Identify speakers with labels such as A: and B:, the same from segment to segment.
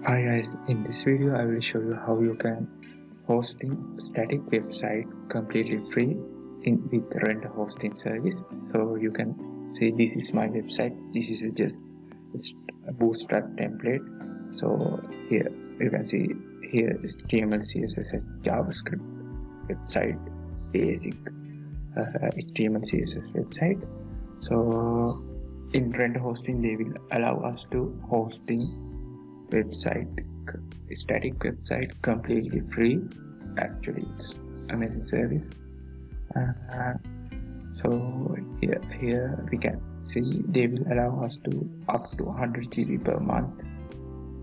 A: Hi guys, in this video I will show you how you can hosting static website completely free with render hosting service. So you can see this is my website. This is just a bootstrap template. So here you can see here HTML, CSS, and JavaScript website, basic HTML, CSS website. So in render hosting they will allow us to hosting website, static website completely free. Actually it's amazing service. So here we can see they will allow us to up to 100 GB per month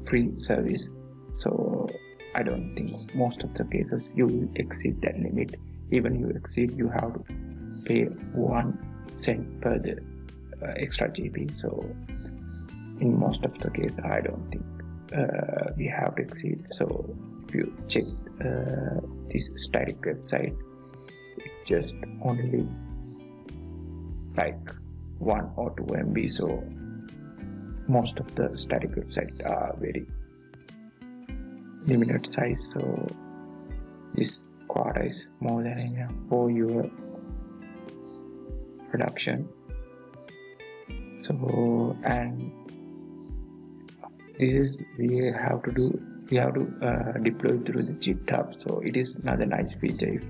A: free service. So I don't think most of the cases you will exceed that limit. Even you exceed, you have to pay 1 cent per the extra GB. So in most of the case I don't think we have to exceed. So if you check this static website, it just only like 1 or 2 MB. So most of the static websites are very limited size, so this quota is more than enough for your production. So and this is we have to deploy through the GitHub. So it is another nice feature. If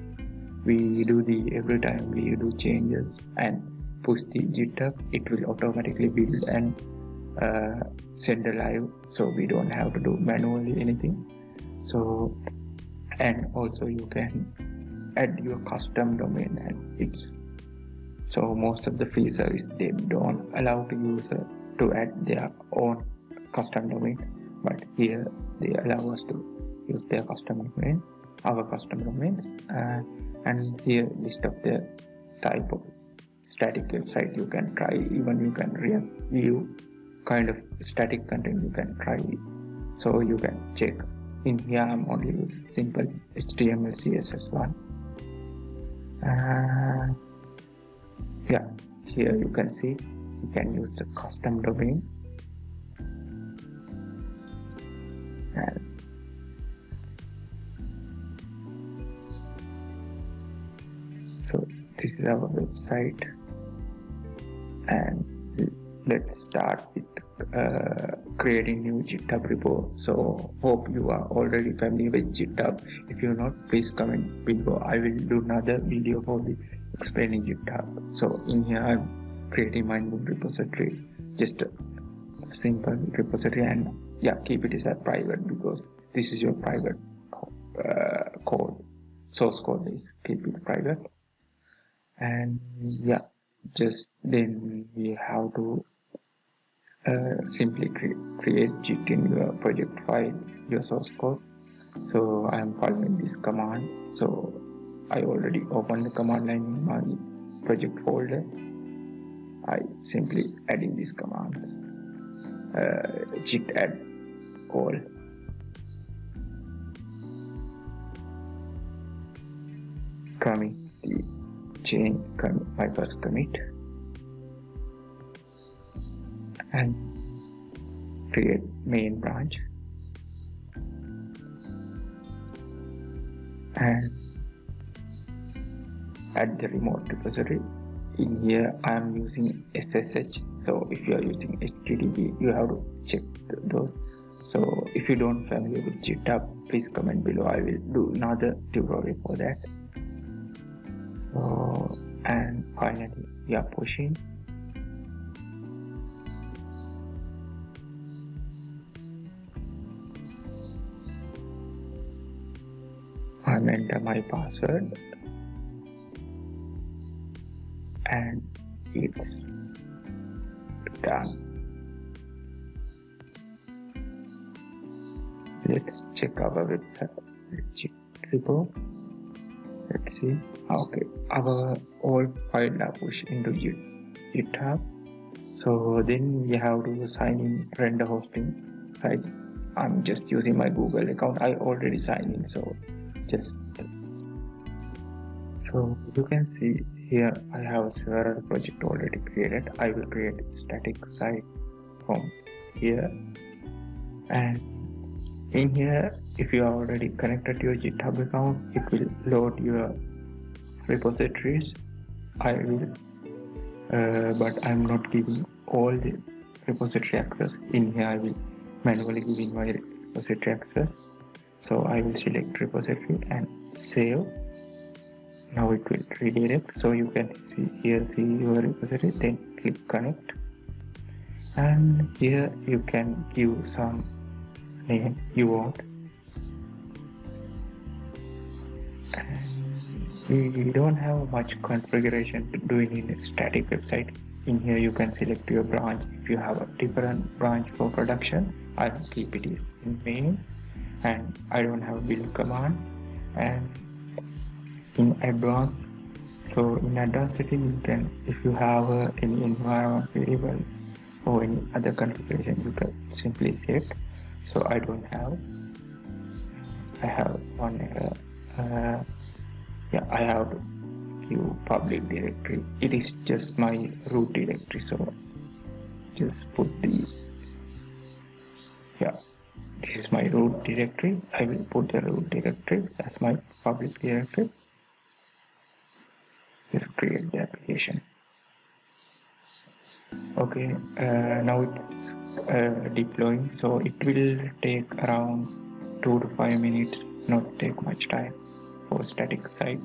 A: we do every time we do changes and push the GitHub, it will automatically build and send a live, so we don't have to do manually anything. So and also you can add your custom domain, and it's so most of the free service they don't allow the user to add their own custom domain, but here they allow us to use their custom domain, our custom domains, and here list of the type of static website you can try. Even you can review kind of static content you can try. So you can check. In here I'm only using simple HTML, CSS one. Yeah, here you can see you can use the custom domain. And so this is our website, and let's start with creating new GitHub repo. So hope you are already familiar with GitHub. If you're not, please comment below. I will do another video for the explaining GitHub. So in here I'm creating my new repository, just a simple repository, and yeah, keep it as a private because this is your private code. Source code is keep it private. And yeah, just then we have to simply create Git in your project file, your source code. So I am following this command. So I already opened the command line in my project folder. I simply adding these commands. Git add all, commit the change, my first commit, and create main branch, and add the remote repository. In here I am using SSH, so if you are using HTTP you have to check those. So if you don't familiar with GitHub, please comment below. I will do another tutorial for that. So and finally we are pushing. I enter my password and it's done. Let's check our website repo. Let's see. Okay, our old file are pushed into GitHub. So then we have to sign in render hosting site. I'm just using my Google account. I already signed in, so you can see here I have several project already created. I will create a static site from here, and In here, if you are already connected to your GitHub account, it will load your repositories. But I'm not giving all the repository access. In here, I will manually give in my repository access. So I will select repository and save. Now it will redirect, so you can see your repository, then click connect, and here you can give some name you want. And we don't have much configuration to do in a static website. In here you can select your branch. If you have a different branch for production, I will keep it is in main, and I don't have build command. And in advanced, so in advanced setting, you can, if you have any environment variable or any other configuration, you can simply set. So I don't have, I have one error. Yeah, I have to give public directory. It is just my root directory, so just put the, yeah, this is my root directory. I will put the root directory as my public directory. Just create the application. Okay, now it's deploying, so it will take around 2 to 5 minutes, not take much time for static side.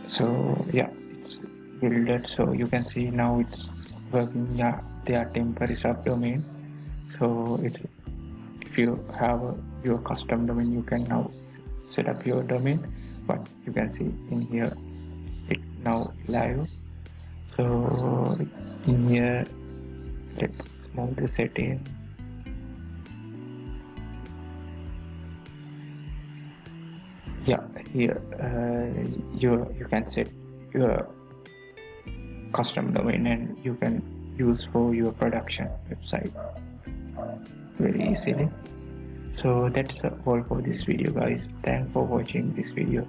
A: So yeah, it's built, so you can see now it's working. Yeah, they are temporary subdomain. So it's, if you have your custom domain, you can now set up your domain, but you can see in here it now live. So in here, let's move the setting. Yeah, here you can set your custom domain and you can use for your production website very easily. So that's all for this video, guys. Thanks for watching this video.